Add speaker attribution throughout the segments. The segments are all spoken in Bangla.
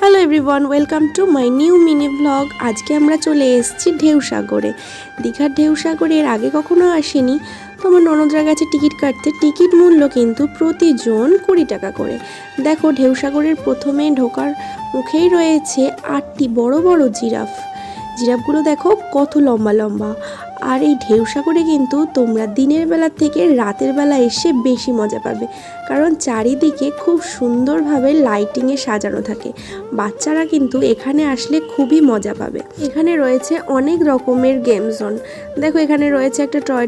Speaker 1: Hello everyone, welcome to my new mini blog. আজকে আমরা চলে এসেছি ঢেউসাগরে। দীঘার ঢেউসাগরে এর আগে কখনো আসিনি, তো আমার ননদরা গেছে টিকিট কাটতে। টিকিট মূল্য কিন্তু প্রতিজন 20 টাকা করে। দেখো, ঢেউসাগরের প্রথমে ঢোকার মুখেই রয়েছে 8টি বড় বড় জিরাফগুলো দেখো কত লম্বা লম্বা। আর এই ঢেউসাগরে কিন্তু তোমরা দিনের বেলা থেকে রাতের বেলা এসে বেশি মজা পাবে, কারণ চারিদিকে খুব সুন্দরভাবে লাইটিংয়ে সাজানো থাকে। বাচ্চারা কিন্তু এখানে আসলে খুবই মজা পাবে। এখানে রয়েছে অনেক রকমের গেম জোন। দেখো, এখানে রয়েছে একটা টয়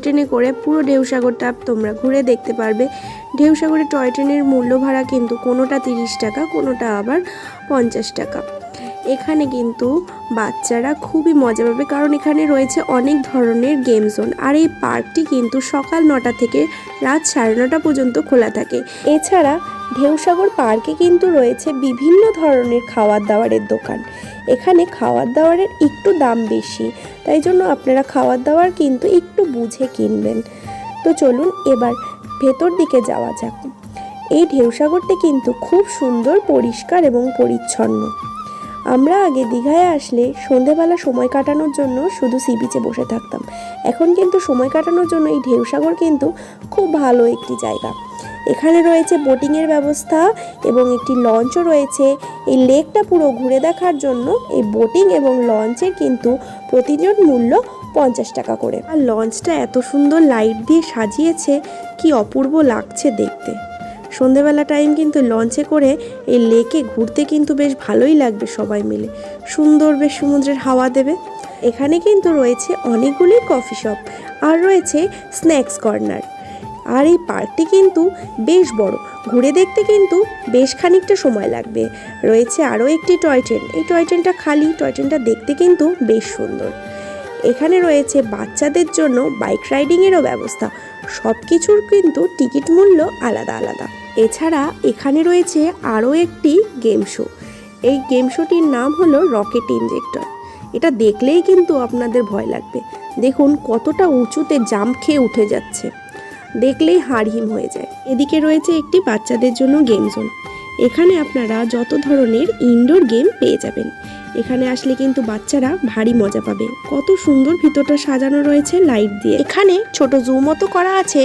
Speaker 1: ট্রেনে করে পুরো ঢেউসাগরটা তোমরা ঘুরে দেখতে পারবে। ঢেউসাগরে টয় ট্রেনের মূল্য ভাড়া কিন্তু কোনোটা 30 টাকা, কোনোটা আবার 50 টাকা। এখানে কিন্তু বাচ্চারা খুবই মজা পাবে, কারণ এখানে রয়েছে অনেক ধরনের গেম জোন। আর এই পার্কটি কিন্তু সকাল 9টা থেকে রাত 9:30 পর্যন্ত খোলা থাকে। এছাড়া ঢেউসাগর পার্কে কিন্তু রয়েছে বিভিন্ন ধরনের খাবার দাবারের দোকান। এখানে খাবার দাবারের একটু দাম বেশি, তাই জন্য আপনারা খাবার দাবার কিন্তু একটু বুঝে কিনবেন। তো চলুন এবার ভেতর দিকে যাওয়া যাক। এই ঢেউসাগরটি কিন্তু খুব সুন্দর, পরিষ্কার এবং পরিচ্ছন্ন। আমরা আগে দীঘায় আসলে সন্ধেবেলা সময় কাটানোর জন্য শুধু সি বিচে বসে থাকতাম। এখন কিন্তু সময় কাটানোর জন্য এই ঢেউসাগর কিন্তু খুব ভালো একটি জায়গা। এখানে রয়েছে বোটিংয়ের ব্যবস্থা এবং একটি লঞ্চও রয়েছে। এই লেকটা পুরো ঘুরে দেখার জন্য এই বোটিং এবং লঞ্চের কিন্তু প্রতিজন মূল্য 50 টাকা করে। আর লঞ্চটা এত সুন্দর লাইট দিয়ে সাজিয়েছে, কি অপূর্ব লাগছে দেখতে। সন্ধেবেলা টাইম কিন্তু লঞ্চে করে এই লেকে ঘুরতে কিন্তু বেশ ভালোই লাগবে। সবাই মিলে সুন্দর বেশ সমুদ্রের হাওয়া দেবে। এখানে কিন্তু রয়েছে অনেকগুলি কফি শপ আর রয়েছে স্ন্যাক্স কর্নার। আর এই পার্কটি কিন্তু বেশ বড়, ঘুরে দেখতে কিন্তু বেশ খানিকটা সময় লাগবে। রয়েছে আরও একটি টয় ট্রেন। এই টয় ট্রেনটা খালি, টয় ট্রেনটা দেখতে কিন্তু বেশ সুন্দর। এখানে রয়েছে বাচ্চাদের জন্য বাইক রাইডিংয়েরও ব্যবস্থা। সব কিছুর কিন্তু টিকিট মূল্য আলাদা আলাদা। এছাড়া এখানে রয়েছে আরও একটি গেম শো। এই গেম শোটির নাম হলো রকেট ইঞ্জেক্টর। এটা দেখলেই কিন্তু আপনাদের ভয় লাগবে। দেখুন কতটা উঁচুতে জাম্প খেয়ে উঠে যাচ্ছে, দেখলেই হাড়হিম হয়ে যায়। এদিকে রয়েছে একটি বাচ্চাদের জন্য গেম জোন। এখানে আপনারা যত ধরনের ইনডোর গেম পেয়ে যাবেন। এখানে আসলে কিন্তু বাচ্চারা ভারী মজা পাবে। কত সুন্দর ভিতরটা সাজানো রয়েছে লাইট দিয়ে। এখানে ছোট জু মতো করা আছে।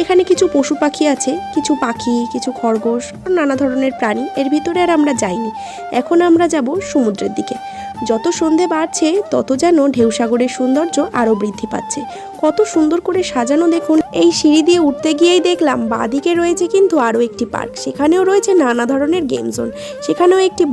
Speaker 1: এখানে কিছু পশু পাখি আছে, কিছু পাখি, কিছু খরগোশ, নানা ধরনের প্রাণী। এর ভিতরে আর আমরা যাইনি। এখন আমরা যাব সমুদ্রের দিকে। যত সন্ধে বাড়ছে তত যেন ঢেউসাগরের সৌন্দর্য আরও বৃদ্ধি পাচ্ছে। কত সুন্দর করে সাজানো দেখুন। এই সিঁড়ি দিয়ে উঠতে গিয়েই দেখলাম বাঁদিকে রয়েছে কিন্তু আরও একটি পার্ক। সেখানেও রয়েছে নানা ধরনের গেম জোন। সেখানেও একটি